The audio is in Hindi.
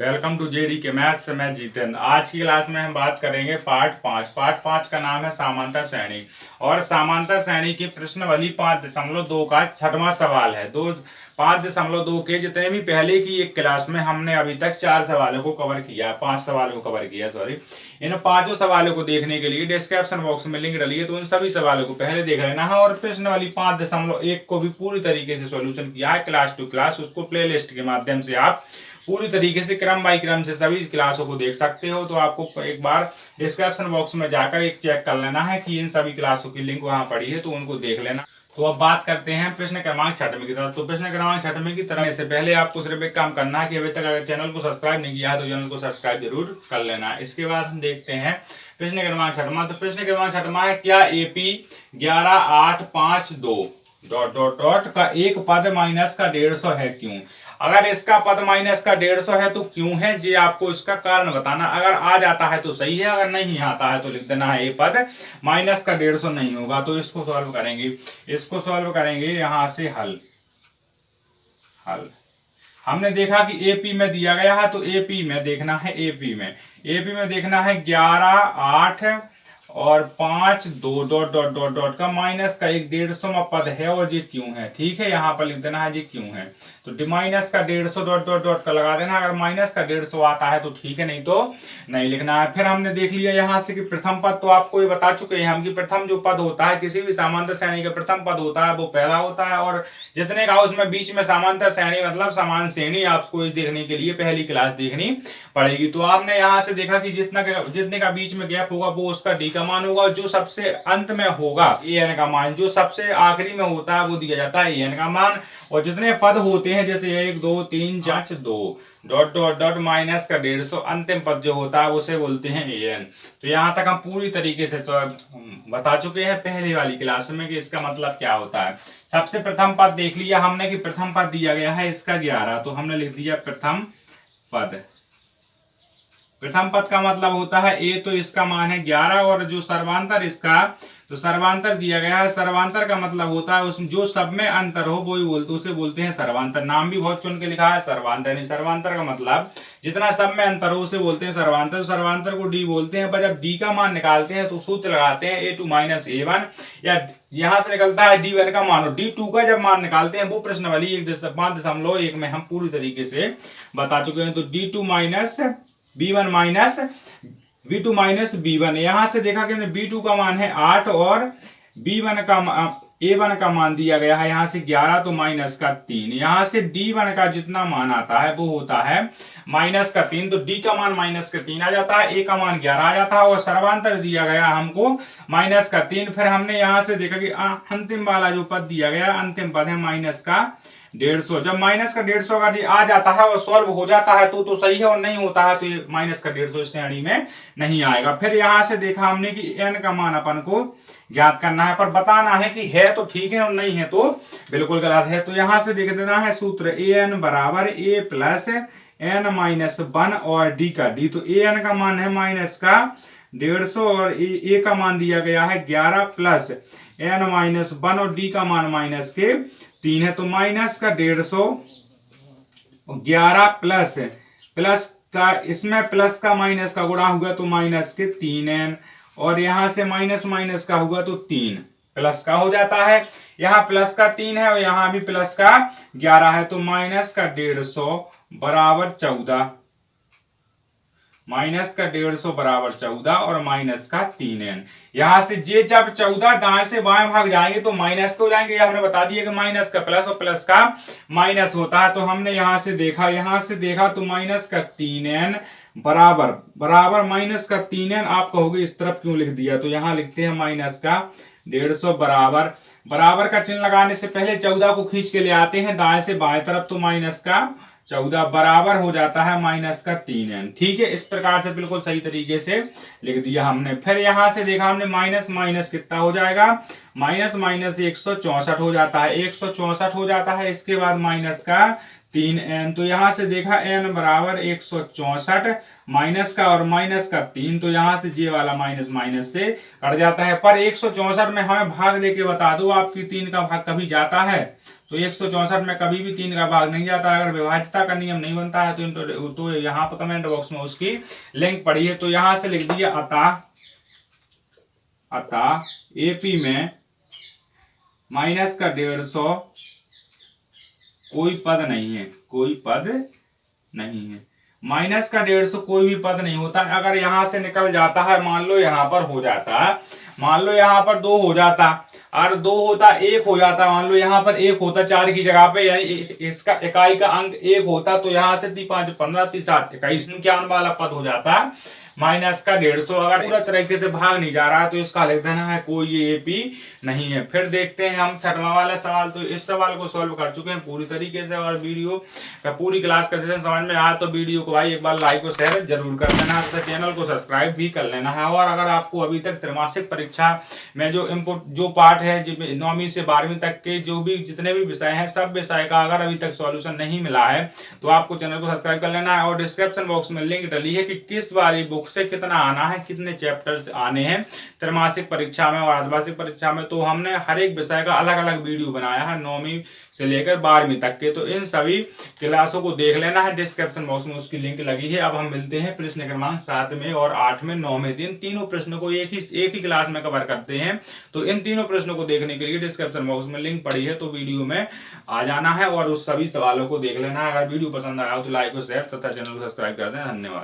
वेलकम टू जेडी के मैथ्स से मैं जितेंद्र। आज की क्लास में हम बात करेंगे पार्ट 5 का नाम है समांतर श्रेणी। और समांतर श्रेणी की प्रश्नावली 5.2 का छठवां सवाल है। 5.2 के जितने भी पहले की एक क्लास में हमने अभी तक 4 सवालों को कवर किया, 5 सवालों को कवर किया सॉरी। इन 5 सवालों को देखने के लिए डिस्क्रिप्शन बॉक्स में लिंक डली है, तो उन सभी सवालों को पहले देख लेना है। और प्रश्नावली 5.1 को भी पूरी तरीके से सोल्यूशन किया है क्लास टू क्लास, उसको प्ले लिस्ट के माध्यम से आप पूरी तरीके से क्रम बाई क्रम से सभी क्लासों को देख सकते हो। तो आपको एक बार डिस्क्रिप्शन बॉक्स में जाकर एक चेक कर लेना है कि इन सभी क्लासों की लिंक वहां पड़ी है, तो उनको देख लेना। तो अब बात करते हैं प्रश्न क्रमांक 6 की तरफ। तो प्रश्न क्रमांक 6 की तरफ से पहले आपको सिर्फ एक काम करना है कि अभी तक अगर चैनल को सब्सक्राइब नहीं किया है तो चैनल को सब्सक्राइब जरूर कर लेना। इसके बाद हम देखते हैं प्रश्न क्रमांक 6। तो प्रश्न क्रमांक 6 है, क्या एपी 11852 ... का एक पद माइनस का 150 है, क्यों? अगर इसका पद माइनस का 150 है तो क्यों है, जी आपको इसका कारण बताना। अगर आ जाता है तो सही है, अगर नहीं आता है तो लिख देना है ये पद माइनस का 150 नहीं होगा। तो इसको सॉल्व करेंगे, यहां से हल हमने देखा कि एपी में दिया गया है, तो एपी में देखना है, एपी में देखना है 11 8 और 5 2 ... का माइनस का एक 150 में पद है और ये क्यों है। ठीक है, यहाँ पर लिख देना है ये क्यों है। तो माइनस का 150 ... का लगा देना। अगर माइनस का 150 आता है तो ठीक है, नहीं तो नहीं लिखना है। फिर हमने देख लिया यहाँ से कि प्रथम पद, तो आपको ये बता चुके हैं हम कि प्रथम जो पद होता है किसी भी समांतर श्रेणी का प्रथम पद होता है वो पहला होता है। और जितने का उसमें बीच में समांतर श्रेणी मतलब समान श्रेणी, आपको इस देखने के लिए पहली क्लास देखनी पड़ेगी। तो आपने यहाँ से देखा कि जितने का बीच में गैप होगा वो उसका डी का मान होगा, जो सबसे अंत में होगा ए एन का मान, जो सबसे आखिरी में होता है वो दिया जाता है ए एन का मान। और जितने पद होते हैं जैसे 1 2 3 4 2 ... माइनस का 150 अंतिम पद जो होता है उसे बोलते हैं ए एन। तो यहाँ तक हम पूरी तरीके से बता चुके हैं पहली वाली क्लास में कि इसका मतलब क्या होता है। सबसे प्रथम पद देख लिया हमने कि प्रथम पद दिया गया है इसका 11, तो हमने लिख दिया प्रथम पद। प्रथम पद का मतलब होता है ए, तो इसका मान है 11। और जो सर्वांतर इसका, तो सर्वांतर दिया गया है। सर्वांतर का मतलब होता है उसमें जो सब में अंतर हो वो उसे बोलते हैं सर्वांतर। नाम भी बहुत चुन के लिखा है सर्वांतर। सर्वांतर का मतलब जितना सब में अंतर हो उसे बोलते हैं सर्वांतर। सर्वांतर को डी बोलते हैं। पर जब डी का मान निकालते हैं तो सूत्र लगाते हैं a2 - a1, या यहां से निकलता है d1 का मान, और d2 का जब मान निकालते हैं वो प्रश्नावली 5.1 में हम पूरी तरीके से बता चुके हैं। तो d2 - b1 - v2 - b1, यहां से देखा कि b2 का मान है 8 और b1 का a1 का मान दिया गया है यहाँ से 11, तो माइनस का 3। यहाँ से d1 का जितना मान आता है वो होता है माइनस का 3, तो d का मान माइनस का 3 आ जाता है, a का मान 11 आ जाता है, और सर्वांतर दिया गया हमको माइनस का 3। फिर हमने यहाँ से देखा कि अंतिम वाला जो पद दिया गया, अंतिम पद है माइनस का 150। जब माइनस का 150 का आ जाता है और सॉल्व हो जाता है तो सही है, और नहीं होता है तो ये माइनस का 150 श्रेणी में नहीं आएगा। फिर यहाँ से देखा हमने कि एन का मान अपन को ज्ञात करना है, पर बताना है कि है तो ठीक है और नहीं है तो बिल्कुल गलत है। तो यहाँ से देख देना है सूत्र ए एन बराबर ए प्लस एन -1 और डी का डी। तो ए एन का मान है माइनस का 150 और ए का मान दिया गया है 11 प्लस एन -1 और डी का मान माइनस के 3 है। तो माइनस का 150 11 प्लस का, इसमें प्लस का माइनस का गुणा हुआ तो माइनस के 3n, और यहां से माइनस माइनस का हुआ तो 3 प्लस का हो जाता है। यहाँ प्लस का 3 है और यहाँ भी प्लस का 11 है, तो माइनस का 150 बराबर 14, माइनस का 150 बराबर 14 और माइनस का 3n। यहां से जे जब 14 दाएं से बाएं भाग जाएंगे तो माइनस तो जाएंगे, हमने बता दिया कि माइनस का प्लस और प्लस का माइनस होता है। तो हमने यहां से देखा तो माइनस का 3n बराबर माइनस का 3n। आप कहोगे इस तरफ क्यों लिख दिया, तो यहाँ लिखते हैं माइनस का 150 बराबर का चिन्ह लगाने से पहले 14 को खींच के ले आते हैं दाएं से बाएं तरफ, तो माइनस का 14 बराबर हो जाता है माइनस का 3n। ठीक है, इस प्रकार से बिल्कुल सही तरीके से लिख दिया हमने। फिर यहां से देखा हमने माइनस माइनस कितना हो जाएगा, माइनस 164 हो जाता है, 164 हो जाता है। इसके बाद माइनस का 3n, तो यहां से देखा n बराबर 164 माइनस का और माइनस का 3, तो यहां से जे वाला माइनस माइनस से कट जाता है। पर 164 में हमें भाग लेके बता दो आपकी 3 का भाग कभी जाता है तो 164 में कभी भी 3 का भाग नहीं जाता। अगर विभाज्यता का नियम नहीं बनता है तो यहाँ पर कमेंट बॉक्स में उसकी लिंक पड़ी है। तो यहाँ से लिख दिया अतः एपी में माइनस का 150 कोई पद नहीं है, कोई पद नहीं है। माइनस का 150 कोई भी पद नहीं होता। अगर यहां से निकल जाता है, मान लो यहां पर हो जाता है, मान लो यहाँ पर 2 हो जाता, और 2 होता 1 हो जाता, मान लो यहाँ पर 1 होता 4 की जगह पे, यानी इसका इकाई का अंक 1 होता, तो यहाँ से 5 15 30 7 21 संख्यान वाला पद हो जाता माइनस का 150। अगर पूरा तरीके से भाग नहीं जा रहा है तो इसका लिख देना है कोई ये एपी नहीं है। फिर देखते हैं हम 6वां वाला सवाल। तो इस सवाल को सॉल्व कर चुके हैं पूरी तरीके से। और वीडियो का पूरी क्लास का सेशन समझ में आया तो वीडियो को भाई एक बार लाइक और शेयर जरूर कर देना है, तथा चैनल को सब्सक्राइब भी कर लेना है। और अगर आपको अभी तक त्रैमासिक परीक्षा में जो पार्ट है 9वीं से 12वीं तक के जो भी जितने भी विषय हैं, सब विषय का अगर अभी तक सॉल्यूशन नहीं मिला है तो आपको चैनल को सब्सक्राइब कर लेना है। और डिस्क्रिप्शन बॉक्स में लिंक डली है कि किस वाली बुक से कितना आना है, कितने चैप्टर्स आने हैं त्रैमासिक परीक्षा में और अर्धवार्षिक परीक्षा में। तो हमने हर एक विषय का अलग अलग वीडियो बनाया है 9वीं से लेकर 12वीं तक के। तो इन सभी क्लासों को देख लेना है, डिस्क्रिप्शन बॉक्स में उसकी लिंक लगी है। अब हम मिलते हैं प्रश्न क्रमांक 7 में और 8 में 9 में। इन तीनों प्रश्नों को एक ही क्लास में कवर करते हैं। तो इन तीनों प्रश्नों को देखने के लिए डिस्क्रिप्शन बॉक्स में लिंक पड़ी है, तो वीडियो में आ जाना है और उस सभी सवालों को देख लेना है। अगर वीडियो पसंद आया हो तो लाइक और शेयर तथा चैनल को सब्सक्राइब कर दें। धन्यवाद।